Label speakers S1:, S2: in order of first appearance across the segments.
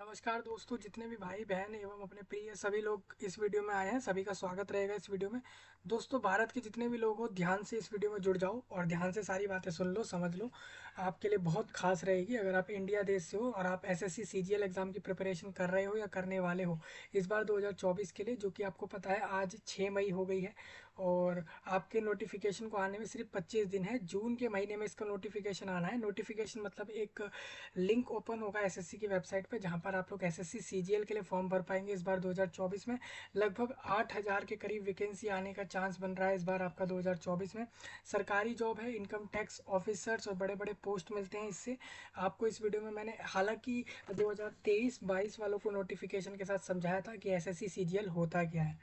S1: नमस्कार दोस्तों, जितने भी भाई बहन एवं अपने प्रिय सभी लोग इस वीडियो में आए हैं, सभी का स्वागत रहेगा इस वीडियो में। दोस्तों, भारत के जितने भी लोग हो, ध्यान से इस वीडियो में जुड़ जाओ और ध्यान से सारी बातें सुन लो, समझ लो। आपके लिए बहुत खास रहेगी अगर आप इंडिया देश से हो और आप एसएससी सीजीएल एग्जाम की प्रिपरेशन कर रहे हो या करने वाले हो इस बार 2024 के लिए, जो कि आपको पता है आज 6 मई हो गई है। और आपके नोटिफिकेशन को आने में सिर्फ 25 दिन है। जून के महीने में इसका नोटिफिकेशन आना है। नोटिफिकेशन मतलब एक लिंक ओपन होगा एसएससी की वेबसाइट पे, जहां पर आप लोग एसएससी सीजीएल के लिए फॉर्म भर पाएंगे। इस बार 2024 में लगभग 8,000 के करीब वैकेंसी आने का चांस बन रहा है इस बार आपका 2024 में। सरकारी जॉब है, इनकम टैक्स ऑफिसर्स और बड़े बड़े पोस्ट मिलते हैं इससे। आपको इस वीडियो में मैंने हालांकि 2023-22 वालों को नोटिफिकेशन के साथ समझाया था कि एसएससी सीजीएल होता क्या है।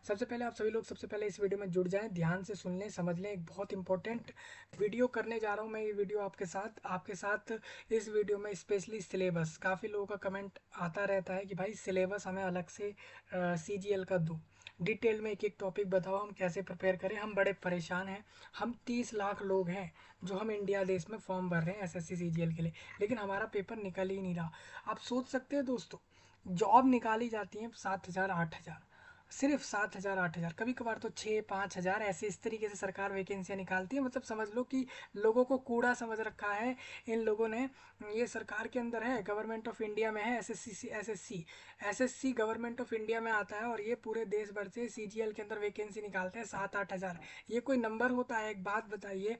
S1: सबसे पहले आप सभी लोग सबसे पहले इस वीडियो में जुड़ जाएं, ध्यान से सुन लें, समझ लें। एक बहुत इंपॉर्टेंट वीडियो करने जा रहा हूं मैं, ये वीडियो आपके साथ इस वीडियो में स्पेशली सिलेबस। काफ़ी लोगों का कमेंट आता रहता है कि भाई सिलेबस हमें अलग से सीजीएल का दो, डिटेल में एक एक टॉपिक बताओ, हम कैसे प्रिपेयर करें। हम बड़े परेशान हैं। हम 30 लाख लोग हैं जो हम इंडिया देश में फॉर्म भर रहे हैं एसएससी सीजीएल के लिए, लेकिन हमारा पेपर निकल ही नहीं रहा। आप सोच सकते हैं दोस्तों, जॉब निकाली जाती है 7,000 8,000, सिर्फ 7,000 8,000, कभी कभार तो 6-5 हज़ार, ऐसे इस तरीके से सरकार वैकेंसियाँ निकालती है। मतलब समझ लो कि लोगों को कूड़ा समझ रखा है इन लोगों ने। ये सरकार के अंदर है, गवर्नमेंट ऑफ इंडिया में है। एसएससी गवर्नमेंट ऑफ इंडिया में आता है और ये पूरे देश भर से सीजीएल के अंदर वैकेंसी निकालते हैं 7-8 हज़ार। ये कोई नंबर होता है? एक बात बताइए,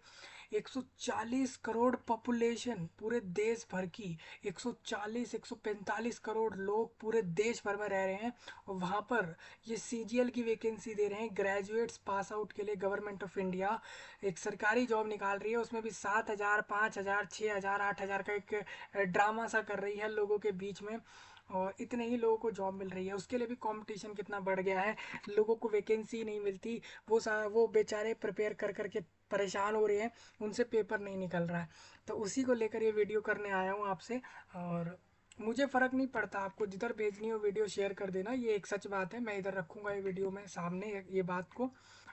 S1: 140 करोड़ पॉपुलेशन पूरे देश भर की, 140-145 करोड़ लोग पूरे देश भर में रह रहे हैं, और वहाँ पर ये सीजीएल की वैकेंसी दे रहे हैं ग्रेजुएट्स पास आउट के लिए। गवर्नमेंट ऑफ इंडिया एक सरकारी जॉब निकाल रही है, उसमें भी 7,000 5,000 6,000 8,000 का एक ड्रामा सा कर रही है लोगों के बीच में, और इतने ही लोगों को जॉब मिल रही है। उसके लिए भी कंपटीशन कितना बढ़ गया है, लोगों को वैकेंसी नहीं मिलती। वो बेचारे प्रिपेयर कर करके परेशान हो रहे हैं, उनसे पेपर नहीं निकल रहा है। तो उसी को लेकर ये वीडियो करने आया हूँ आपसे। और मुझे फ़र्क नहीं पड़ता, आपको जिधर भेजनी हो वीडियो शेयर कर देना, ये एक सच बात है। मैं इधर रखूँगा ये वीडियो में सामने ये बात को।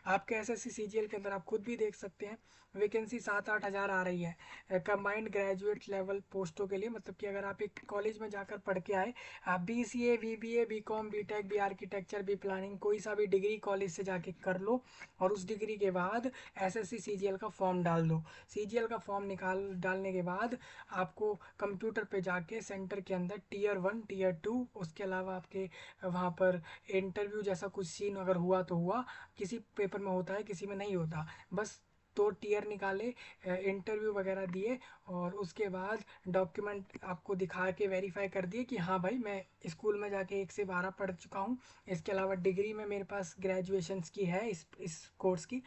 S1: आपके एसएससी सीजीएल के अंदर आप खुद भी देख सकते हैं, वैकेंसी 7-8 हज़ार आ रही है कंबाइंड ग्रेजुएट लेवल पोस्टों के लिए। मतलब कि अगर आप एक कॉलेज में जाकर पढ़ के आए, आप BCA BBA BCom BTech B architecture B planning, कोई सा भी डिग्री कॉलेज से जाके कर लो, और उस डिग्री के बाद एसएससी सीजीएल का फॉर्म डाल दो। सीजीएल का फॉर्म निकाल डालने के बाद आपको कंप्यूटर पे जाके सेंटर के अंदर टीयर 1 टीयर 2, उसके अलावा आपके वहाँ पर इंटरव्यू जैसा कुछ सीन अगर हुआ तो हुआ, किसी पेपर में होता है किसी में नहीं होता। बस तो टीयर निकाले, इंटरव्यू वगैरह दिए, और उसके बाद डॉक्यूमेंट आपको दिखा के वेरीफाई कर दिए कि हाँ भाई मैं स्कूल में जाके 1 से 12 पढ़ चुका हूँ। इसके अलावा डिग्री में मेरे पास ग्रेजुएशंस की है इस कोर्स की।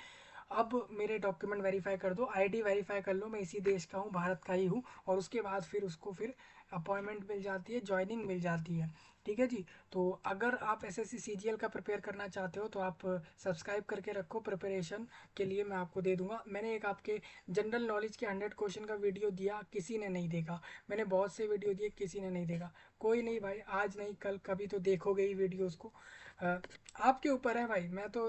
S1: अब मेरे डॉक्यूमेंट वेरीफाई कर दो, आईडी वेरीफाई कर लो, मैं इसी देश का हूँ, भारत का ही हूँ, और उसके बाद फिर उसको फिर अपॉइंटमेंट मिल जाती है, ज्वाइनिंग मिल जाती है। ठीक है जी। तो अगर आप एसएससी सीजीएल का प्रिपेयर करना चाहते हो तो आप सब्सक्राइब करके रखो, प्रिपरेशन के लिए मैं आपको दे दूंगा। मैंने एक आपके जनरल नॉलेज के 100 क्वेश्चन का वीडियो दिया, किसी ने नहीं देखा। मैंने बहुत से वीडियो दिए, किसी ने नहीं देखा। कोई नहीं भाई, आज नहीं कल कभी तो देखोगे ही वीडियोज़ को। अ, आपके ऊपर है भाई, मैं तो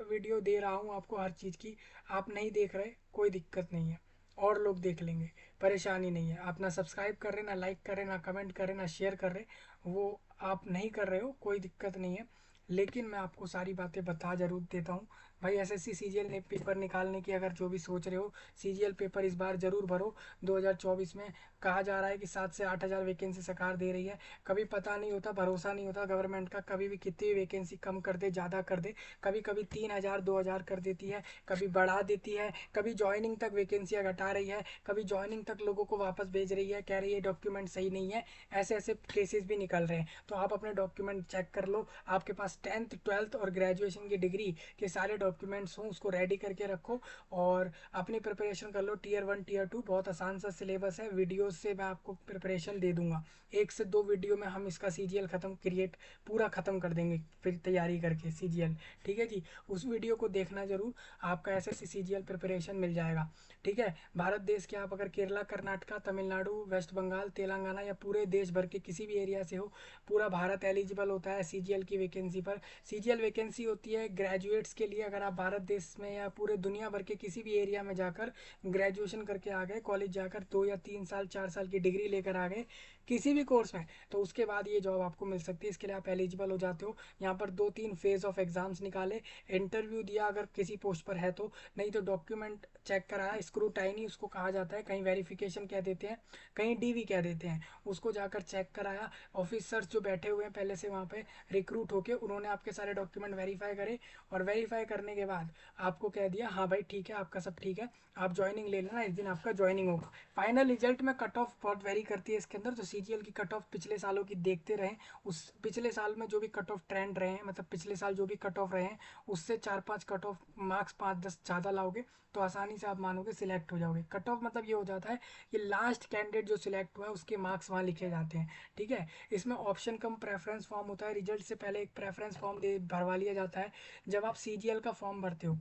S1: वीडियो दे रहा हूँ आपको हर चीज़ की। आप नहीं देख रहे, कोई दिक्कत नहीं है, और लोग देख लेंगे, परेशानी नहीं है। आप ना सब्सक्राइब कर रहे, ना लाइक कर रहे, ना कमेंट कर रहे, ना शेयर कर रहे, वो आप नहीं कर रहे हो, कोई दिक्कत नहीं है। लेकिन मैं आपको सारी बातें बता जरूर देता हूँ भाई। एसएससी सीजीएल ने पेपर निकालने की अगर जो भी सोच रहे हो, सीजीएल पेपर इस बार ज़रूर भरो 2024 में। कहा जा रहा है कि 7 से 8 हज़ार वैकेंसी सरकार दे रही है। कभी पता नहीं होता, भरोसा नहीं होता गवर्नमेंट का, कभी भी कितनी वैकेंसी कम कर दे, ज़्यादा कर दे। कभी कभी 3,000 2,000 कर देती है, कभी बढ़ा देती है, कभी ज्वाइनिंग तक वैकेंसियाँ घटा रही है, कभी ज्वाइनिंग तक लोगों को वापस भेज रही है, कह रही है डॉक्यूमेंट सही नहीं है। ऐसे ऐसे केसेस भी निकल रहे हैं। तो आप अपने डॉक्यूमेंट चेक कर लो, आपके पास 10th 12th और ग्रेजुएशन की डिग्री के सारे डॉक्यूमेंट्स हों, उसको रेडी करके रखो और अपनी प्रिपरेशन कर लो। टीयर 1 टीयर 2 बहुत आसान सा सिलेबस है, वीडियोज से मैं आपको प्रिपरेशन दे दूंगा। 1 से 2 वीडियो में हम इसका सीजीएल खत्म क्रिएट पूरा ख़त्म कर देंगे, फिर तैयारी करके सीजीएल। ठीक है जी, उस वीडियो को देखना जरूर, आपका एसएससी सीजीएल प्रिपरेशन मिल जाएगा। ठीक है, भारत देश के आप अगर केरला कर्नाटका तमिलनाडु वेस्ट बंगाल तेलंगाना या पूरे देश भर के किसी भी एरिया से हो, पूरा भारत एलिजिबल होता है सीजीएल की वैकेंसी पर। सीजीएल वैकेंसी होती है ग्रेजुएट्स के लिए। अगर अगर आप भारत देश में या पूरे दुनिया भर के किसी भी एरिया में जाकर ग्रेजुएशन करके आ गए, कॉलेज जाकर 2 या 3 साल 4 साल की डिग्री लेकर आ गए किसी भी कोर्स में, तो उसके बाद ये जॉब आपको मिल सकती है। इसके लिए आप एलिजिबल हो जाते हो। यहाँ पर 2-3 फेज ऑफ एग्जाम्स निकाले, इंटरव्यू दिया अगर किसी पोस्ट पर है तो, नहीं तो डॉक्यूमेंट चेक कराया, स्क्रूटाइनी उसको कहा जाता है, कहीं वेरिफिकेशन कह देते हैं, कहीं डीवी कह देते हैं, उसको जाकर चेक कराया। ऑफिसर्स जो बैठे हुए हैं पहले से वहाँ पे रिक्रूट होके, उन्होंने आपके सारे डॉक्यूमेंट वेरीफाई करे, और वेरीफाई करने के बाद आपको कह दिया हाँ भाई ठीक है, आपका सब ठीक है, आप ज्वाइनिंग ले लेना, इस दिन आपका ज्वाइनिंग होगा। फाइनल रिजल्ट में कट ऑफ बहुत वेरी करती है इसके अंदर, तो सीजीएल की कट ऑफ पिछले सालों की देखते रहें, उस पिछले साल में जो भी कट ऑफ ट्रेंड रहे हैं, मतलब पिछले साल जो भी कट ऑफ रहे हैं उससे 4-5 कट ऑफ मार्क्स 5-10 ज़्यादा लाओगे तो आसानी से आप मानोगे सिलेक्ट हो जाओगे। कट ऑफ मतलब ये हो जाता है कि लास्ट कैंडिडेट जो सिलेक्ट हुआ है उसके मार्क्स वहाँ लिखे जाते हैं, ठीक है। इसमें ऑप्शन कम प्रेफरेंस फॉर्म होता है, रिजल्ट से पहले एक प्रेफरेंस फॉर्म भरवा लिया जाता है जब आप सीजीएल का फॉर्म भरते हो।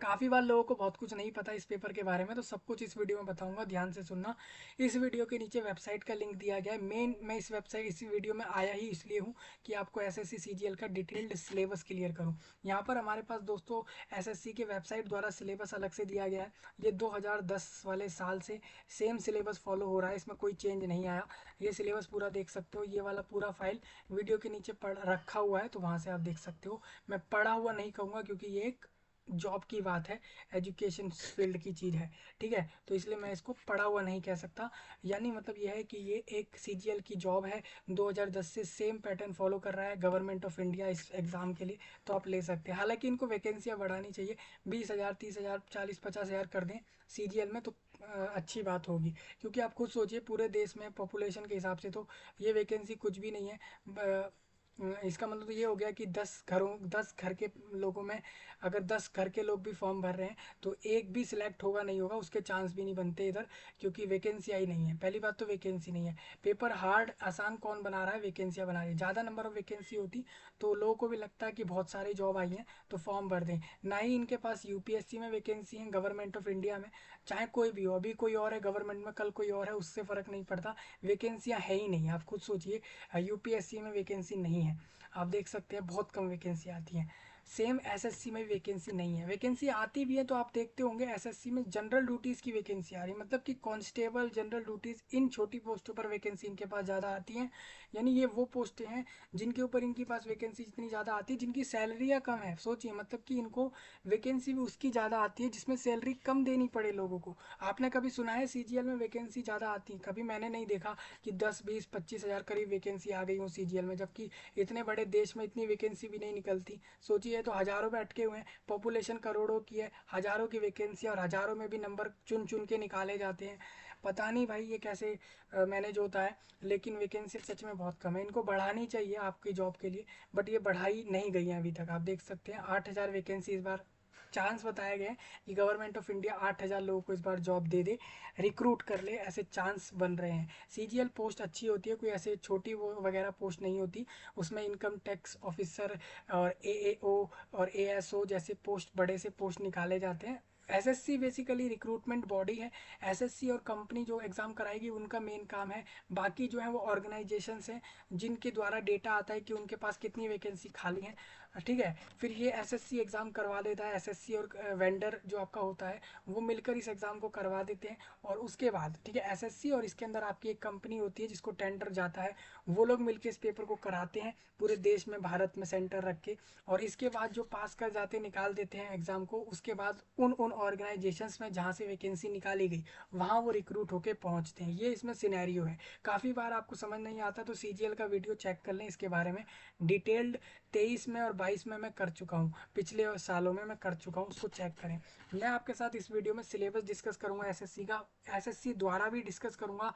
S1: काफ़ी बार लोगों को बहुत कुछ नहीं पता इस पेपर के बारे में, तो सब कुछ इस वीडियो में बताऊंगा, ध्यान से सुनना। इस वीडियो के नीचे वेबसाइट का लिंक दिया गया है। मेन मैं इस वीडियो में आया ही इसलिए हूँ कि आपको एसएससी सीजीएल का डिटेल्ड सिलेबस क्लियर करूँ। यहाँ पर हमारे पास दोस्तों एसएससी के वेबसाइट द्वारा सिलेबस अलग से दिया गया है। ये 2010 वाले साल से सेम सिलेबस फॉलो हो रहा है, इसमें कोई चेंज नहीं आया। ये सिलेबस पूरा देख सकते हो, ये वाला पूरा फाइल वीडियो के नीचे पढ़ रखा हुआ है, तो वहाँ से आप देख सकते हो। मैं पढ़ा हुआ नहीं कहूँगा क्योंकि ये एक जॉब की बात है, एजुकेशन फील्ड की चीज़ है, ठीक है, तो इसलिए मैं इसको पढ़ा हुआ नहीं कह सकता। यानी मतलब यह है कि ये एक सीजीएल की जॉब है, 2010 से सेम पैटर्न फॉलो कर रहा है गवर्नमेंट ऑफ इंडिया इस एग्ज़ाम के लिए, तो आप ले सकते हैं। हालांकि इनको वैकेंसियाँ बढ़ानी चाहिए, 20,000 30,000 40-50,000 कर दें सीजीएल में तो अच्छी बात होगी, क्योंकि आप खुद सोचिए पूरे देश में पॉपुलेशन के हिसाब से तो ये वैकेंसी कुछ भी नहीं है। इसका मतलब तो ये हो गया कि 10 घर के लोगों में अगर 10 घर के लोग भी फॉर्म भर रहे हैं तो एक भी सिलेक्ट होगा नहीं होगा, उसके चांस भी नहीं बनते इधर, क्योंकि वैकेंसी आई नहीं है। पहली बात तो वैकेंसी नहीं है, पेपर हार्ड आसान कौन बना रहा है, वैकेंसियाँ बना रही है। ज़्यादा नंबर ऑफ वैकेंसी होती तो लोगों को भी लगता है कि बहुत सारी जॉब आई हैं तो फॉर्म भर दें। ना ही इनके पास यूपीएससी में वैकेंसी है, गवर्नमेंट ऑफ इंडिया में, चाहे कोई भी हो, अभी कोई और है गवर्नमेंट में, कल कोई और है, उससे फ़र्क नहीं पड़ता, वैकेंसियाँ है ही नहीं। आप खुद सोचिए यूपीएससी में वैकेंसी नहीं है, आप देख सकते हैं बहुत कम वैकेंसी आती हैं। सेम एसएससी में वैकेंसी नहीं है, वैकेंसी आती भी है तो आप देखते होंगे एसएससी में जनरल ड्यूटीज़ की वैकेंसी आ रही है, मतलब कि कांस्टेबल जनरल ड्यूटीज़ इन छोटी पोस्टों पर वैकेंसी इनके पास ज़्यादा आती हैं। यानी ये वो पोस्टें हैं जिनके ऊपर इनके पास वैकेंसी इतनी ज़्यादा आती है जिनकी सैलरियाँ कम है। सोचिए मतलब कि इनको वैकेंसी भी उसकी ज़्यादा आती है जिसमें सैलरी कम देनी पड़े लोगों को। आपने कभी सुना है सीजीएल में वैकेंसी ज़्यादा आती है? कभी मैंने नहीं देखा कि 10 20 25 हज़ार करीब वैकेंसी आ गई हो सीजीएल में, जबकि इतने बड़े देश में इतनी वैकेंसी भी नहीं निकलती। सोचिए तो हज़ारों में अटके हुए हैं, पॉपुलेशन करोड़ों की है, हज़ारों की वैकेंसी और हज़ारों में भी नंबर चुन चुन के निकाले जाते हैं। पता नहीं भाई ये कैसे मैनेज होता है, लेकिन वैकेंसी सच में बहुत कम है, इनको बढ़ानी चाहिए आपकी जॉब के लिए, बट ये बढ़ाई नहीं गई है अभी तक। आप देख सकते हैं 8,000 वैकेंसी इस बार चांस बताया गया है कि गवर्नमेंट ऑफ इंडिया 8,000 लोगों को इस बार जॉब दे दे, रिक्रूट कर ले, ऐसे चांस बन रहे हैं। सीजीएल पोस्ट अच्छी होती है, कोई ऐसे छोटी वो वगैरह पोस्ट नहीं होती, उसमें इनकम टैक्स ऑफिसर और एएओ और एएसओ जैसे पोस्ट, बड़े से पोस्ट निकाले जाते हैं। एसएससी बेसिकली रिक्रूटमेंट बॉडी है, एसएससी और कंपनी जो एग्ज़ाम कराएगी उनका मेन काम है, बाकी जो है वो ऑर्गेनाइजेशंस हैं जिनके द्वारा डेटा आता है कि उनके पास कितनी वैकेंसी खाली है, ठीक है। फिर ये एसएससी एग्ज़ाम करवा देता है, एसएससी और वेंडर जो आपका होता है वो मिलकर इस एग्ज़ाम को करवा देते हैं, और उसके बाद ठीक है एसएससी और इसके अंदर आपकी एक कंपनी होती है जिसको टेंडर जाता है, वो लोग मिलकर इस पेपर को कराते हैं पूरे देश में, भारत में सेंटर रख के, और इसके बाद जो पास कर जाते निकाल देते हैं एग्ज़ाम को, उसके बाद उन ऑर्गेनाइजेशंस में जहाँ से वैकेंसी निकाली गई वहाँ वो रिक्रूट होके पहुँचते हैं। ये इसमें सिनेरियो है। काफ़ी बार आपको समझ नहीं आता तो सीजीएल का वीडियो चेक कर लें, इसके बारे में डिटेल्ड 23 में और 22 में मैं कर चुका हूँ, पिछले सालों में मैं कर चुका हूँ, उसको चेक करें। मैं आपके साथ इस वीडियो में सिलेबस डिस्कस करूँगा एसएससी का, एसएससी द्वारा भी डिस्कस करूँगा,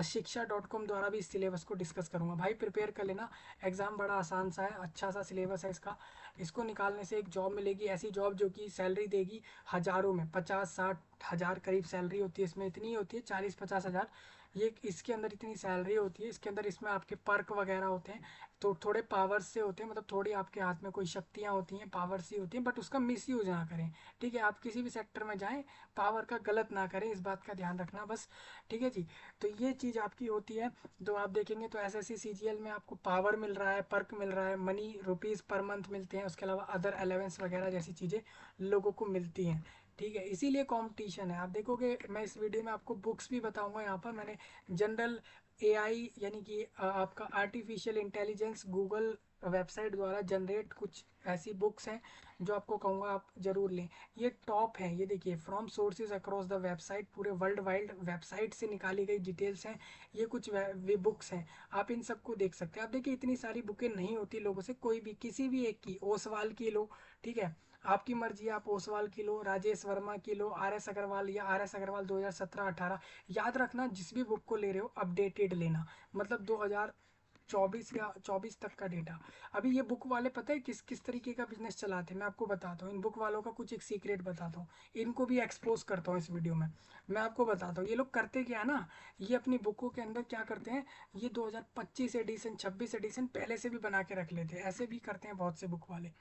S1: शिक्षा.com द्वारा भी इस सिलेबस को डिस्कस करूँगा। भाई प्रिपेयर कर लेना, एग्ज़ाम बड़ा आसान सा है, अच्छा सा सिलेबस है इसका, इसको निकालने से एक जॉब मिलेगी, ऐसी जॉब जो कि सैलरी देगी हज़ारों में, 50 60 60,000 करीब सैलरी होती है इसमें, इतनी ही होती है, 40-50 हज़ार। ये इसके अंदर इतनी सैलरी होती है इसके अंदर। इसमें आपके पर्क वगैरह होते हैं, तो थोड़े पावर्स से होते हैं, मतलब थोड़ी आपके हाथ में कोई शक्तियाँ होती हैं, पावर्स ही होती हैं, बट उसका मिस यूज़ ना करें। ठीक है, आप किसी भी सेक्टर में जाएँ, पावर का गलत ना करें, इस बात का ध्यान रखना बस। ठीक है जी। तो ये चीज़ आपकी होती है। तो आप देखेंगे तो एसएससी सीजीएल में आपको पावर मिल रहा है, पर्क मिल रहा है, मनी रुपीज़ पर मंथ मिलते हैं, उसके अलावा अदर अलेवेंस वगैरह जैसी चीज़ें लोगों को मिलती हैं। ठीक है, इसीलिए कंपटीशन है। आप देखोगे मैं इस वीडियो में आपको बुक्स भी बताऊंगा। यहाँ पर मैंने जनरल एआई यानी कि आपका आर्टिफिशियल इंटेलिजेंस गूगल वेबसाइट द्वारा जनरेट कुछ ऐसी बुक्स हैं जो आपको कहूँगा आप ज़रूर लें। ये टॉप है, ये देखिए, from sources across the website, पूरे वर्ल्ड वाइड वेबसाइट से निकाली गई डिटेल्स हैं। ये कुछ वे बुक्स हैं, आप इन सबको देख सकते हैं। आप देखिए इतनी सारी बुकें नहीं होती लोगों से, कोई भी किसी भी एक की, ओसवाल की लो, ठीक है, आपकी मर्जी है, आप ओसवाल की लो, राजेश वर्मा की लो, आर एस अग्रवाल या आर एस अग्रवाल 2017-18। याद रखना जिस भी बुक को ले रहे हो अपडेटेड लेना, मतलब 2024 या 24 तक का डेटा। अभी ये बुक वाले पता है किस किस तरीके का बिजनेस चलाते हैं, मैं आपको बताता हूँ। इन बुक वालों का कुछ एक सीक्रेट बताता हूँ, इनको भी एक्सपोज करता हूँ इस वीडियो में। मैं आपको बताता हूँ ये लोग करते क्या है ना, ये अपनी बुकों के अंदर क्या करते हैं, ये 2025 एडिशन 26 एडिशन पहले से भी बना के रख लेते हैं, ऐसे भी करते हैं बहुत से बुक वाले।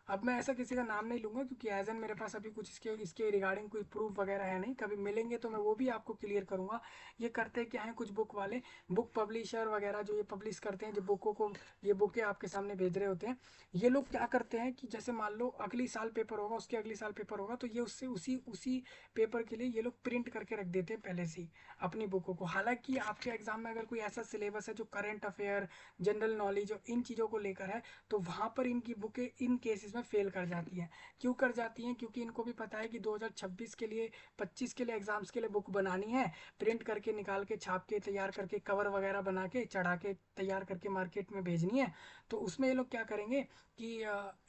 S1: अब मैं ऐसा किसी का नाम नहीं लूँगा क्योंकि एज एन मेरे पास अभी कुछ इसके इसके रिगार्डिंग कोई प्रूफ वगैरह है नहीं, कभी मिलेंगे तो मैं वो भी आपको क्लियर करूँगा। ये करते क्या हैं कुछ बुक वाले, बुक पब्लिशर वगैरह जो ये पब्लिश करते हैं, जो बुकों को, ये बुकें आपके सामने भेज रहे होते हैं, ये लोग क्या करते हैं कि जैसे मान लो अगली साल पेपर होगा, उसके अगली साल पेपर होगा, तो ये उससे उसी उसी पेपर के लिए ये लोग प्रिंट करके रख देते हैं पहले से ही अपनी बुकों को। हालांकि आपके एग्जाम में अगर कोई ऐसा सिलेबस है जो करंट अफेयर, जनरल नॉलेज और इन चीज़ों को लेकर है, तो वहाँ पर इनकी बुकें इन केसेस में फेल कर जाती हैं। क्यों कर जाती हैं? क्योंकि इनको भी पता है कि 2026 के लिए, 25 के लिए एग्जाम्स के लिए बुक बनानी है, प्रिंट करके निकाल के छाप के तैयार करके कवर वगैरह बना के चढ़ा के तैयार करके मार्केट में भेजनी है। तो उसमें ये लोग क्या करेंगे कि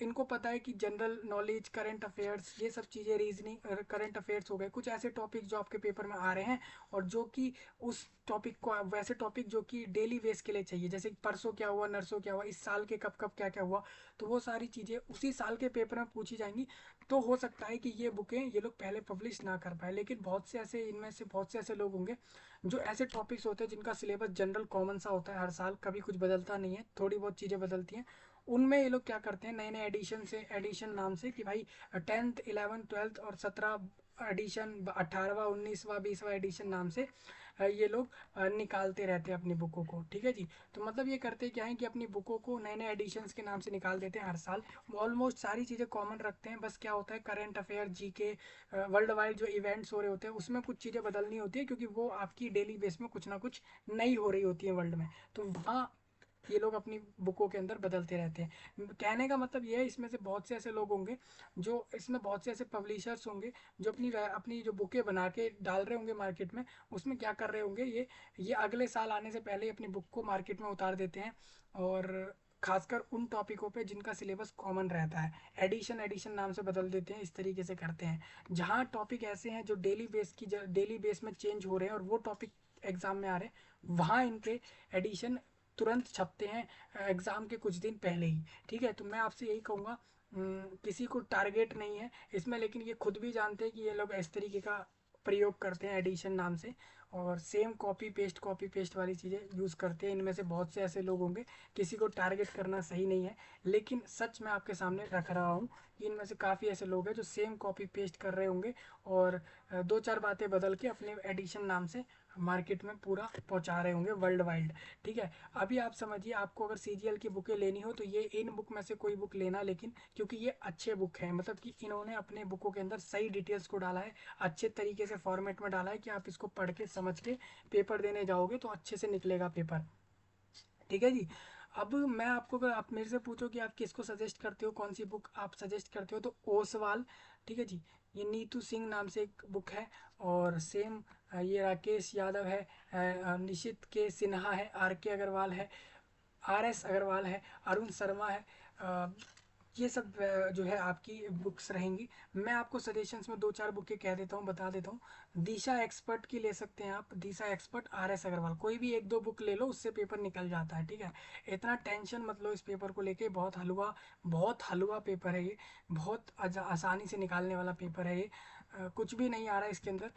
S1: इनको पता है कि जनरल नॉलेज, करंट अफेयर्स, ये सब चीज़ें, रीजनिंग, करंट अफेयर्स हो गए, कुछ ऐसे टॉपिक जो आपके पेपर में आ रहे हैं और जो कि उस टॉपिक को, वैसे टॉपिक जो कि डेली बेस के लिए चाहिए, जैसे परसों क्या हुआ, नरसों क्या हुआ, इस साल के कब कब क्या क्या हुआ, तो वो सारी चीज़ें उसी साल के पेपर में पूछी जाएंगी। तो हो सकता है कि ये बुकें ये लोग पहले पब्लिश ना कर पाए, लेकिन बहुत से ऐसे, इनमें से बहुत से ऐसे लोग होंगे जो ऐसे टॉपिक्स होते हैं जिनका सिलेबस जनरल कॉमन सा होता है, हर साल कभी कुछ बदलता नहीं है, थोड़ी बहुत चीज़ें बदलती हैं। उनमें ये लोग क्या करते हैं, नए नए एडिशन से, एडिशन नाम से कि भाई 10th 11th 12th और 17 एडिशन, 18वां 19वां 20वां एडिशन नाम से ये लोग निकालते रहते हैं अपनी बुकों को। ठीक है जी। तो मतलब ये करते क्या है कि अपनी बुकों को नए नए एडिशंस के नाम से निकाल देते हैं हर साल। ऑलमोस्ट सारी चीज़ें कॉमन रखते हैं, बस क्या होता है current affair, GK, world wide जो इवेंट्स हो रहे होते हैं उसमें कुछ चीज़ें बदलनी होती है, क्योंकि वो आपकी डेली बेस में कुछ ना कुछ नई हो रही होती है वर्ल्ड में, तो वहाँ ये लोग अपनी बुकों के अंदर बदलते रहते हैं। कहने का मतलब ये है, इसमें से बहुत से ऐसे लोग होंगे जो, इसमें बहुत से ऐसे पब्लिशर्स होंगे जो अपनी अपनी जो बुकें बना के डाल रहे होंगे मार्केट में, उसमें क्या कर रहे होंगे, ये अगले साल आने से पहले ही अपनी बुक को मार्केट में उतार देते हैं, और खासकर उन टॉपिकों पे जिनका सिलेबस कॉमन रहता है, एडिशन एडिशन नाम से बदल देते हैं, इस तरीके से करते हैं। जहाँ टॉपिक ऐसे हैं जो डेली बेस में चेंज हो रहे हैं और वो टॉपिक एग्जाम में आ रहे हैं, वहाँ इनके एडिशन तुरंत छपते हैं एग्ज़ाम के कुछ दिन पहले ही। ठीक है, तो मैं आपसे यही कहूँगा, किसी को टारगेट नहीं है इसमें, लेकिन ये खुद भी जानते हैं कि ये लोग इस तरीके का प्रयोग करते हैं एडिशन नाम से, और सेम कॉपी पेस्ट वाली चीज़ें यूज़ करते हैं। इनमें से बहुत से ऐसे लोग होंगे, किसी को टारगेट करना सही नहीं है, लेकिन सच मैं आपके सामने रख रहा हूँ कि इनमें से काफ़ी ऐसे लोग हैं जो सेम कॉपी पेस्ट कर रहे होंगे और दो चार बातें बदल के अपने एडिशन नाम से मार्केट में पूरा पहुंचा रहे होंगे वर्ल्ड वाइड। ठीक है, अभी आप समझिए, आपको अगर सीजीएल की बुकें लेनी हो तो ये इन बुक में से कोई बुक लेना, लेकिन क्योंकि ये अच्छे बुक हैं, मतलब कि इन्होंने अपने बुकों के अंदर सही डिटेल्स को डाला है, अच्छे तरीके से फॉर्मेट में डाला है कि आप इसको पढ़ के समझ के पेपर देने जाओगे तो अच्छे से निकलेगा पेपर। ठीक है जी। अब मैं आपको, अगर आप मेरे से पूछो कि आप किसको सजेस्ट करते हो, कौन सी बुक आप सजेस्ट करते हो, तो ओसवाल। ठीक है जी। ये नीतू सिंह नाम से एक बुक है, और सेम ये राकेश यादव है, निशित के सिन्हा है, आर के अग्रवाल है, आर एस अग्रवाल है, अरुण शर्मा है, अ, ये सब जो है आपकी बुक्स रहेंगी। मैं आपको सजेशंस में दो चार बुकें कह देता हूँ, बता देता हूँ। दिशा एक्सपर्ट की ले सकते हैं आप, दिशा एक्सपर्ट, आर एस अग्रवाल, कोई भी एक दो बुक ले लो, उससे पेपर निकल जाता है। ठीक है, इतना टेंशन मत लो इस पेपर को लेके, बहुत हलवा पेपर है ये, बहुत आसानी से निकालने वाला पेपर है ये। कुछ भी नहीं आ रहा है इसके अंदर।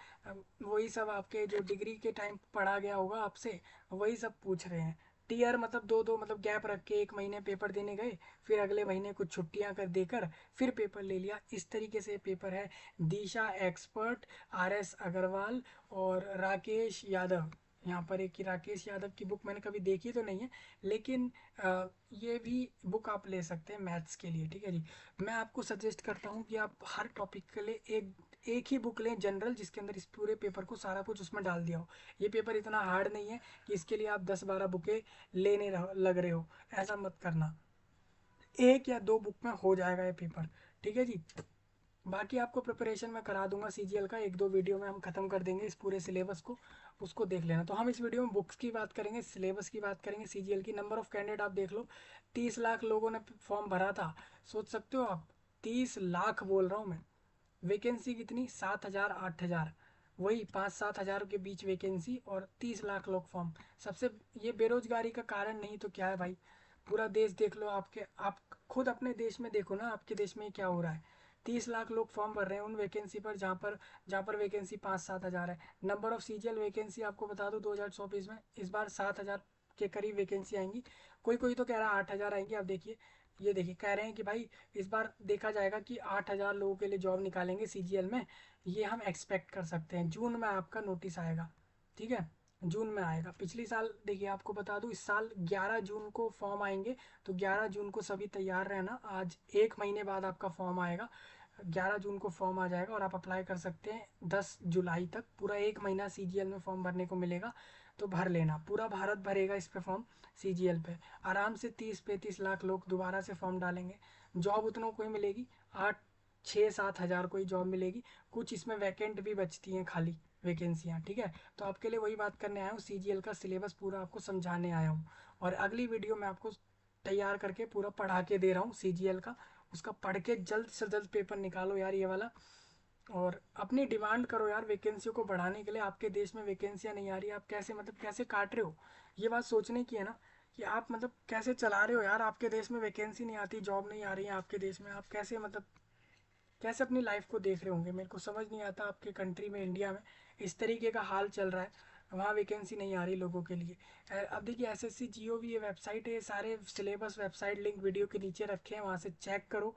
S1: वही सब आपके जो डिग्री के टाइम पढ़ा गया होगा आपसे, वही सब पूछ रहे हैं। टीयर मतलब दो दो मतलब गैप रख के एक महीने पेपर देने गए, फिर अगले महीने कुछ छुट्टियां कर देकर फिर पेपर ले लिया, इस तरीके से पेपर है। दिशा एक्सपर्ट, RS अग्रवाल और राकेश यादव। यहाँ पर एक, राकेश यादव की बुक मैंने कभी देखी तो नहीं है, लेकिन ये भी बुक आप ले सकते हैं मैथ्स के लिए, ठीक है जी। मैं आपको सजेस्ट करता हूँ कि आप हर टॉपिक के लिए एक एक ही बुक लें जनरल, जिसके अंदर इस पूरे पेपर को सारा कुछ उसमें डाल दिया हो। ये पेपर इतना हार्ड नहीं है कि इसके लिए आप 10-12 बुकें लेने लग रहे हो, ऐसा मत करना। एक या दो बुक में हो जाएगा ये पेपर, ठीक है जी। बाकी आपको प्रिपरेशन मैं करा दूंगा CGL का, एक दो वीडियो में हम खत्म कर देंगे इस पूरे सिलेबस को, उसको देख लेना। तो हम इस वीडियो में बुक्स की बात करेंगे, सिलेबस की बात करेंगे, CGL की। नंबर ऑफ कैंडिडेट आप देख लो, 30 लाख लोगों ने फॉर्म भरा था। सोच सकते हो आप, 30 लाख बोल रहा हूँ मैं। वैकेंसी कितनी, 7,000 8,000, वही 5-7 हज़ार के बीच वैकेंसी, और 30 लाख लोग फॉर्म। सबसे ये बेरोजगारी का कारण नहीं तो क्या है भाई। पूरा देश देख लो, आपके आप खुद अपने देश में देखो ना, आपके देश में क्या हो रहा है। 30 लाख लोग फॉर्म भर रहे हैं उन वैकेंसी पर जहाँ पर वैकेंसी 5-7 हज़ार है। नंबर ऑफ CGL वैकेंसी आपको बता दूँ 2024 में इस बार 7,000 के करीब वैकेंसी आएंगी। कोई कोई तो कह रहा है 8,000 आएंगी। आप देखिए, ये देखिए कह रहे हैं कि भाई इस बार देखा जाएगा कि 8,000 लोगों के लिए जॉब निकालेंगे CGL में। ये हम एक्सपेक्ट कर सकते हैं। जून में आपका नोटिस आएगा, ठीक है, जून में आएगा। पिछली साल देखिए, आपको बता दूं इस साल 11 जून को फॉर्म आएंगे, तो 11 जून को सभी तैयार रहना। आज एक महीने बाद आपका फॉर्म आएगा, 11 जून को फॉर्म आ जाएगा और आप अप्लाई कर सकते हैं 10 जुलाई तक। पूरा एक महीना CGL में फॉर्म भरने को मिलेगा, तो भर लेना। पूरा भारत भरेगा इस पे फॉर्म, CGL पे। आराम से 30-35 लाख लोग दोबारा से फॉर्म डालेंगे। जॉब उतनों को ही मिलेगी, 8-6-7 हज़ार को ही जॉब मिलेगी। कुछ इसमें वैकेंट भी बचती हैं खाली वैकेंसियाँ, ठीक है। तो आपके लिए वही बात करने आया हूँ, CGL का सिलेबस पूरा आपको समझाने आया हूँ। और अगली वीडियो में आपको तैयार करके पूरा पढ़ा के दे रहा हूँ CGL का। उसका पढ़ के जल्द से जल्द पेपर निकालो यार ये वाला, और अपनी डिमांड करो यार वैकेंसियों को बढ़ाने के लिए। आपके देश में वैकेंसियाँ नहीं आ रही, आप कैसे मतलब कैसे काट रहे हो। ये बात सोचने की है ना, कि आप मतलब कैसे चला रहे हो यार। आपके देश में वैकेंसी नहीं आती, जॉब नहीं आ रही है आपके देश में, आप कैसे मतलब कैसे अपनी लाइफ को देख रहे होंगे। मेरे को समझ नहीं आता, आपके कंट्री में, इंडिया में इस तरीके का हाल चल रहा है, वहाँ वैकेंसी नहीं आ रही लोगों के लिए। अब देखिए SSC GOV ये वेबसाइट है, सारे सिलेबस वेबसाइट लिंक वीडियो के नीचे रखे हैं, वहाँ से चेक करो,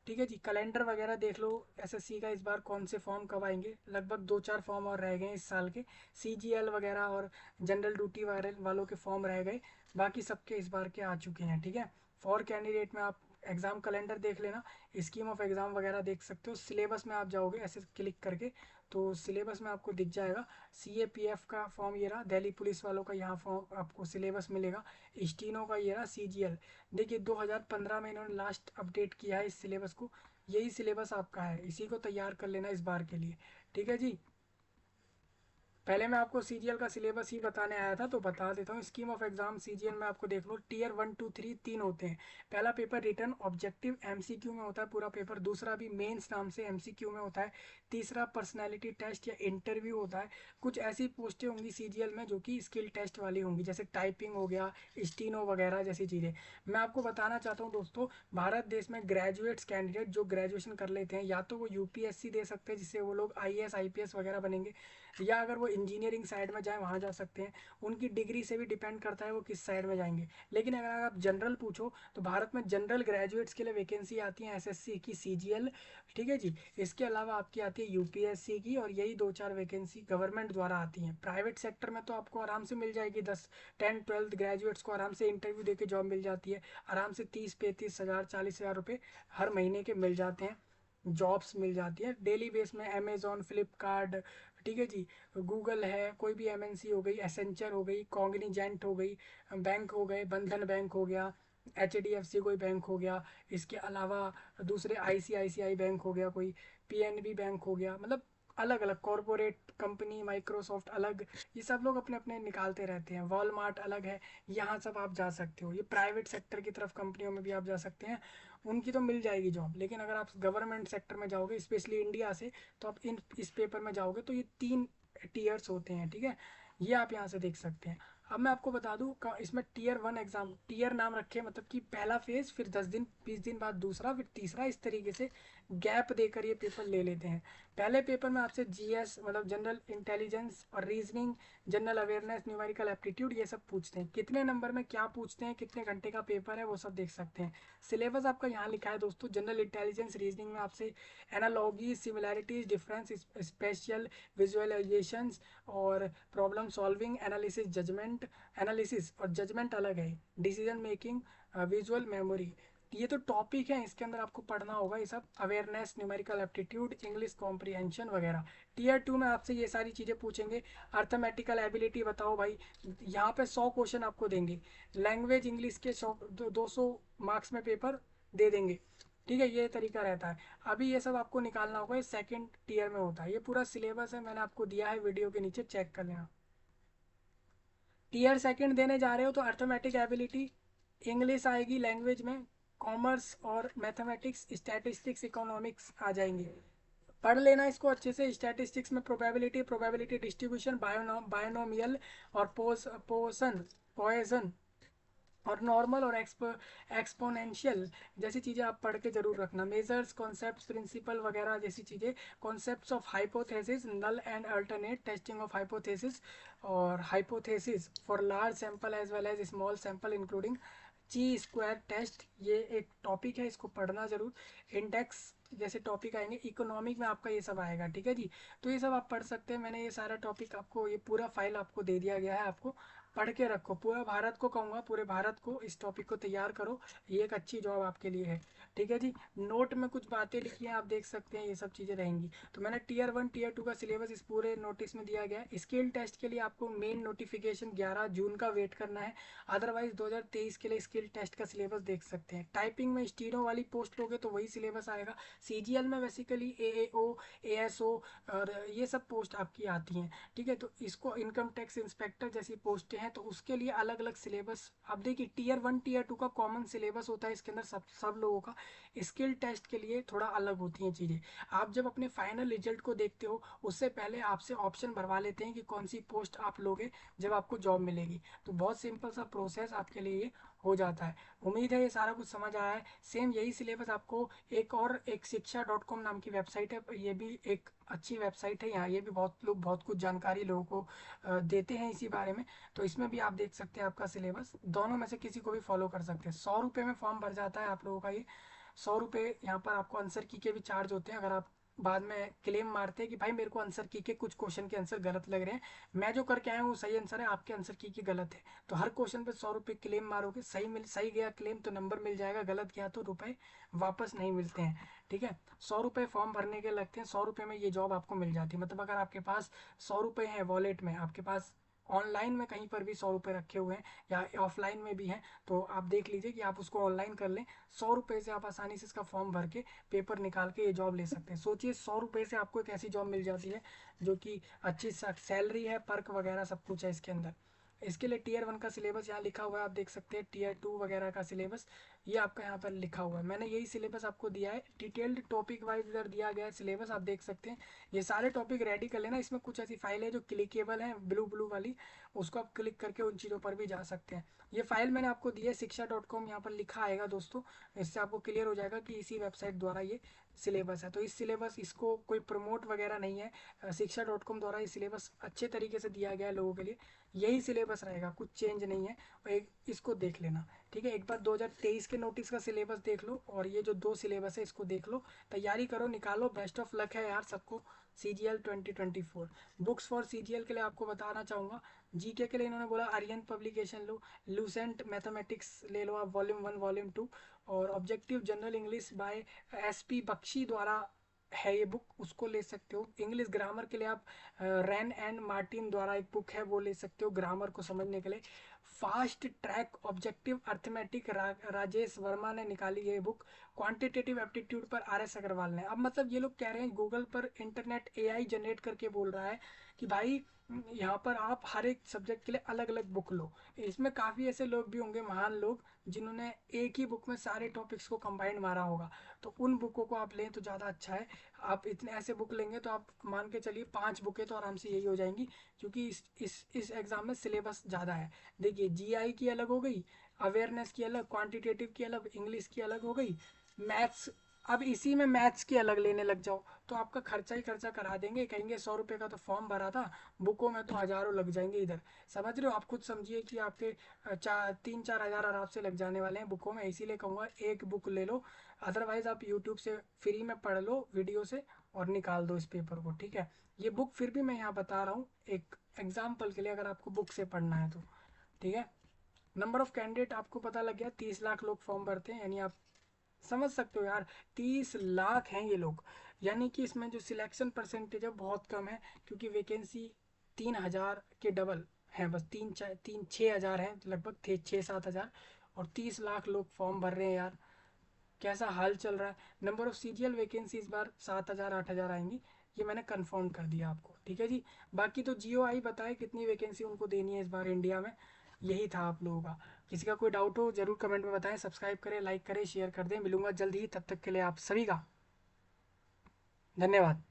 S1: ठीक है जी। कैलेंडर वगैरह देख लो SSC का, इस बार कौन से फॉर्म कब आएंगे। लगभग 2-4 फॉर्म और रह गए हैं इस साल के, CGL वगैरह और जनरल ड्यूटी वालों के फॉर्म रह गए। बाकी सबके इस बार के आ चुके हैं, ठीक है। फॉर कैंडिडेट में आप एग्ज़ाम कैलेंडर देख लेना, स्कीम ऑफ एग्ज़ाम वगैरह देख सकते हो। सिलेबस में आप जाओगे ऐसे क्लिक करके, तो सिलेबस में आपको दिख जाएगा। CAPF का फॉर्म ये रहा, दिल्ली पुलिस वालों का यहाँ फॉर्म आपको सिलेबस मिलेगा। स्टीनो का ये रहा, CGL। देखिए 2015 में इन्होंने लास्ट अपडेट किया है इस सिलेबस को, यही सिलेबस आपका है, इसी को तैयार कर लेना इस बार के लिए, ठीक है जी। पहले मैं आपको CGL का सिलेबस ही बताने आया था, तो बता देता हूँ। स्कीम ऑफ एग्जाम CGL में आपको देख लो, टीयर 1 2 3 तीन होते हैं। पहला पेपर रिटर्न ऑब्जेक्टिव MCQ में होता है पूरा पेपर, दूसरा भी मेंस नाम से MCQ में होता है, तीसरा पर्सनैलिटी टेस्ट या इंटरव्यू होता है। कुछ ऐसी पोस्टें होंगी CGL में जो कि स्किल टेस्ट वाली होंगी, जैसे टाइपिंग हो गया, स्टीनो वगैरह जैसी चीज़ें। मैं आपको बताना चाहता हूँ दोस्तों, भारत देश में ग्रेजुएट्स कैंडिडेट जो ग्रेजुएशन कर लेते हैं, या तो वो UPSC दे सकते हैं जिससे वो लोग IAS IPS वगैरह बनेंगे, या अगर वो इंजीनियरिंग साइड में जाए वहाँ जा सकते हैं। उनकी डिग्री से भी डिपेंड करता है वो किस साइड में जाएंगे। लेकिन अगर आप जनरल पूछो तो भारत में जनरल ग्रेजुएट्स के लिए वैकेंसी आती है SSC की, CGL, ठीक है जी। इसके अलावा आपकी आती है UPSC की, और यही 2-4 वैकेंसी गवर्नमेंट द्वारा आती हैं। प्राइवेट सेक्टर में तो आपको आराम से मिल जाएगी, 10-10 12 ग्रेजुएट्स को आराम से इंटरव्यू देके जॉब मिल जाती है। आराम से 30-35 हज़ार 40 हज़ार रुपये हर महीने के मिल जाते हैं, जॉब्स मिल जाती है डेली बेस में। अमेजोन, फ्लिपकार्ट, ठीक है जी, गूगल है, कोई भी MNC हो गई, एसेंचर हो गई, कॉग्निजेंट हो गई, बैंक हो गए, बंधन बैंक हो गया, HDFC कोई बैंक हो गया, इसके अलावा दूसरे ICICI बैंक हो गया, कोई PNB बैंक हो गया, मतलब अलग अलग कॉरपोरेट कंपनी, माइक्रोसॉफ्ट अलग, ये सब लोग अपने अपने निकालते रहते हैं। वॉलमार्ट अलग है, यहाँ सब आप जा सकते हो। ये प्राइवेट सेक्टर की तरफ कंपनियों में भी आप जा सकते हैं, उनकी तो मिल जाएगी जॉब। लेकिन अगर आप गवर्नमेंट सेक्टर में जाओगे, स्पेशली इंडिया से, तो आप इस पेपर में जाओगे तो ये 3 टीयर्स होते हैं, ठीक है। ये आप यहाँ से देख सकते हैं। अब मैं आपको बता दूं इसमें टीयर 1 एग्जाम, टीयर नाम रखे मतलब कि पहला फेज, फिर 10 दिन 20 दिन बाद दूसरा, फिर तीसरा, इस तरीके से गैप देकर ये पेपर ले लेते हैं। पहले पेपर में आपसे जीएस मतलब जनरल इंटेलिजेंस और reasoning, general awareness, numerical aptitude, ये सब पूछते हैं। कितने नंबर में क्या पूछते हैं, कितने घंटे का पेपर है, वो सब देख सकते हैं। सिलेबस आपका यहाँ लिखा है दोस्तों। जनरल इंटेलिजेंस रीजनिंग में आपसे analogy, similarities, difference, special visualizations और problem solving, analysis, judgement, analysis और जजमेंट अलग है, डिसीजन मेकिंग, विजुअल मेमोरी, ये तो टॉपिक है, इसके अंदर आपको पढ़ना होगा ये सब। Awareness, numerical aptitude, English comprehension वगैरह। टीयर 2 में आपसे ये सारी चीज़ें पूछेंगे। अर्थमेटिकल एबिलिटी बताओ भाई, यहाँ पे 100 क्वेश्चन आपको देंगे। लैंग्वेज इंग्लिश के 200 मार्क्स में पेपर दे देंगे। ठीक है, ये तरीका रहता है। अभी ये सब आपको निकालना होगा, ये सेकंड टीयर में होता है। ये पूरा सिलेबस है, मैंने आपको दिया है वीडियो के नीचे, चेक कर लेना। टीयर सेकंड देने जा रहे हो तो अर्थमेटिक एबिलिटी, इंग्लिश आएगी लैंग्वेज में, कॉमर्स और मैथमेटिक्स, स्टैटिस्टिक्स, इकोनॉमिक्स आ जाएंगे। पढ़ लेना इसको अच्छे से। स्टैटिस्टिक्स में प्रोबेबिलिटी, प्रोबेबिलिटी डिस्ट्रीब्यूशन, बायोनोमियल और पोसन पॉइजन और नॉर्मल और एक्सपोनेंशियल जैसी चीज़ें आप पढ़ के जरूर रखना। मेजर्स, कॉन्सेप्ट्स, प्रिंसिपल वगैरह जैसी चीज़ें। Concepts of hypothesis, null and alternate, testing of hypothesis और hypothesis for large sample as well as small sample including chi square test, ये एक टॉपिक है, इसको पढ़ना जरूर। इंडेक्स जैसे टॉपिक आएंगे। इकोनॉमिक में आपका ये सब आएगा, ठीक है जी। तो ये सब आप पढ़ सकते हैं। मैंने ये सारा टॉपिक आपको, ये पूरा फाइल आपको दे दिया गया है, आपको पढ़ के रखो। पूरा भारत को कहूँगा, पूरे भारत को इस टॉपिक को तैयार करो, ये एक अच्छी जॉब आपके लिए है, ठीक है जी। नोट में कुछ बातें लिखी हैं, आप देख सकते हैं, ये सब चीज़ें रहेंगी। तो मैंने टीयर 1 टीयर 2 का सिलेबस इस पूरे नोटिस में दिया गया है। स्किल टेस्ट के लिए आपको मेन नोटिफिकेशन 11 जून का वेट करना है, अदरवाइज 2023 के लिए स्किल टेस्ट का सिलेबस देख सकते हैं। टाइपिंग में स्टीनो वाली पोस्ट लोगे तो वही सिलेबस आएगा। सीजीएल में बेसिकली एएओ, एएसओ और ये सब पोस्ट आपकी आती हैं, ठीक है। तो इसको इनकम टैक्स इंस्पेक्टर जैसी पोस्टें हैं, तो उसके लिए अलग अलग सिलेबस। अब देखिए टीयर 1 टीयर 2 का कॉमन सिलेबस होता है, इसके अंदर सब लोगों का। स्किल टेस्ट के लिए थोड़ा अलग होती हैं चीज़ें। आप जब अपने फाइनल रिजल्ट को देखते हो, उससे पहले आपसे ऑप्शन भरवा लेते हैं कि कौन सी पोस्ट आप लोगे जब आपको जॉब मिलेगी। तो बहुत सिंपल सा प्रोसेस आपके लिए ये हो जाता है। उम्मीद है ये सारा कुछ समझ आया है। सेम यही सिलेबस आपको एक शिक्षा.com नाम की वेबसाइट है, ये भी एक अच्छी वेबसाइट है। यहाँ ये भी बहुत लोग बहुत कुछ जानकारी लोगों को देते हैं इसी बारे में। तो इसमें भी आप देख सकते हैं आपका सिलेबस, दोनों में से किसी को भी फॉलो कर सकते हैं। 100 रुपये में फॉर्म भर जाता है आप लोगों का ये। 100 रुपये यहाँ पर आपको आंसर की के भी चार्ज होते हैं। अगर आप बाद में क्लेम मारते हैं कि भाई मेरे को आंसर की के कुछ क्वेश्चन के आंसर गलत लग रहे हैं, मैं जो करके आया हूँ सही आंसर है, आपके आंसर की के गलत है, तो हर क्वेश्चन पे 100 रुपये क्लेम मारोगे, सही गया क्लेम तो नंबर मिल जाएगा, गलत गया तो रुपए वापस नहीं मिलते हैं, ठीक है। 100 रुपये फॉर्म भरने के लगते हैं, 100 रुपये में ये जॉब आपको मिल जाती है। मतलब अगर आपके पास 100 रुपये हैं वॉलेट में, आपके पास ऑनलाइन में कहीं पर भी 100 रुपये रखे हुए हैं या ऑफलाइन में भी हैं, तो आप देख लीजिए कि आप उसको ऑनलाइन कर लें। 100 रुपये से आप आसानी से इसका फॉर्म भर के पेपर निकाल के ये जॉब ले सकते हैं। सोचिए 100 रुपये से आपको एक ऐसी जॉब मिल जाती है जो कि अच्छी सैलरी है, पर्क वगैरह सब कुछ है इसके अंदर। इसके लिए टीयर 1 का सिलेबस यहाँ लिखा हुआ है, आप देख सकते हैं। टीयर 2 वगैरह का सिलेबस ये आपका यहाँ पर लिखा हुआ है। मैंने यही सिलेबस आपको दिया है, डिटेल्ड टॉपिक वाइज इधर दिया गया है सिलेबस, आप देख सकते हैं। ये सारे टॉपिक रेडी कर लेना। इसमें कुछ ऐसी फाइल है जो क्लिकेबल है, ब्लू ब्लू वाली, उसको आप क्लिक करके उन चीज़ों पर भी जा सकते हैं। ये फाइल मैंने आपको दी है, शिक्षा.com यहाँ पर लिखा आएगा दोस्तों। इससे आपको क्लियर हो जाएगा कि इसी वेबसाइट द्वारा ये सिलेबस है। तो इस सिलेबस, इसको कोई प्रमोट वगैरह नहीं है, शिक्षा.com द्वारा ये सिलेबस अच्छे तरीके से दिया गया है लोगों के लिए। यही सिलेबस रहेगा, कुछ चेंज नहीं है। और एक इसको देख लेना, ठीक है। एक बार 2023 के नोटिस का सिलेबस देख लो और ये जो 2 सिलेबस है इसको देख लो, तैयारी करो, निकालो। बेस्ट ऑफ लक है यार सबको CGL 2024। बुक्स फॉर CGL के लिए आपको बताना चाहूँगा, जीके के लिए इन्होंने बोला आर्यन पब्लिकेशन लो, लूसेंट मैथमेटिक्स ले लो आप, वॉल्यूम 1 वॉल्यूम 2, और objective general English by SP Bakshi द्वारा है ये बुक, उसको ले सकते हो। इंग्लिश ग्रामर के लिए आप रैन एंड मार्टिन द्वारा एक बुक है वो ले सकते हो ग्रामर को समझने के लिए। Fast track objective arithmetic Rajesh Verma ने निकाली है बुक। क्वांटिटेटिव एप्टीट्यूड पर RS अग्रवाल ने। अब मतलब ये लोग कह रहे हैं गूगल पर इंटरनेट AI जनरेट करके बोल रहा है कि भाई यहाँ पर आप हर एक सब्जेक्ट के लिए अलग अलग बुक लो। इसमें काफ़ी ऐसे लोग भी होंगे, महान लोग, जिन्होंने एक ही बुक में सारे टॉपिक्स को कंबाइंड मारा होगा, तो उन बुकों को आप लें तो ज़्यादा अच्छा है। आप इतने ऐसे बुक लेंगे तो आप मान के चलिए 5 बुकें तो आराम से यही हो जाएंगी, क्योंकि इस एग्ज़ाम में सिलेबस ज़्यादा है। देखिए GI की अलग हो गई, अवेयरनेस की अलग, क्वांटिटेटिव की अलग, इंग्लिश की अलग हो गई, मैथ्स। अब इसी में मैथ्स की अलग लेने लग जाओ तो आपका खर्चा ही खर्चा करा देंगे, कहेंगे 100 रुपये का तो फॉर्म भरा था, बुकों में तो हज़ारों लग जाएंगे इधर। समझ रहे हो? आप खुद समझिए कि आपके 3-4 हज़ार आराम से लग जाने वाले हैं बुकों में। इसीलिए कहूँगा एक बुक ले लो, अदरवाइज़ आप यूट्यूब से फ्री में पढ़ लो वीडियो से और निकाल दो इस पेपर को, ठीक है। ये बुक फिर भी मैं यहाँ बता रहा हूँ एक एग्जाम्पल के लिए, अगर आपको बुक से पढ़ना है तो, ठीक है। नंबर ऑफ कैंडिडेट आपको पता लग गया, 30 लाख लोग फॉर्म भरते हैं, यानी आप समझ सकते हो यार 30 लाख हैं ये लोग। यानी कि इसमें जो सिलेक्शन परसेंटेज है बहुत कम है, क्योंकि वैकेंसी 3 हज़ार के डबल हैं, बस 6 हज़ार हैं लगभग, थे 6-7 हज़ार, और 30 लाख लोग फॉर्म भर रहे हैं यार। कैसा हाल चल रहा है। नंबर ऑफ CGL वैकेंसी इस बार 7 हज़ार 8 हज़ार आएंगी, ये मैंने कंफर्म कर दिया आपको, ठीक है जी। बाकी तो GOI बताए कितनी वैकेंसी उनको देनी है इस बार इंडिया में। यही था आप लोगों का। किसी का कोई डाउट हो जरूर कमेंट में बताएं, सब्सक्राइब करें, लाइक करें, शेयर कर दें। मिलूंगा जल्द ही, तब तक के लिए आप सभी का धन्यवाद।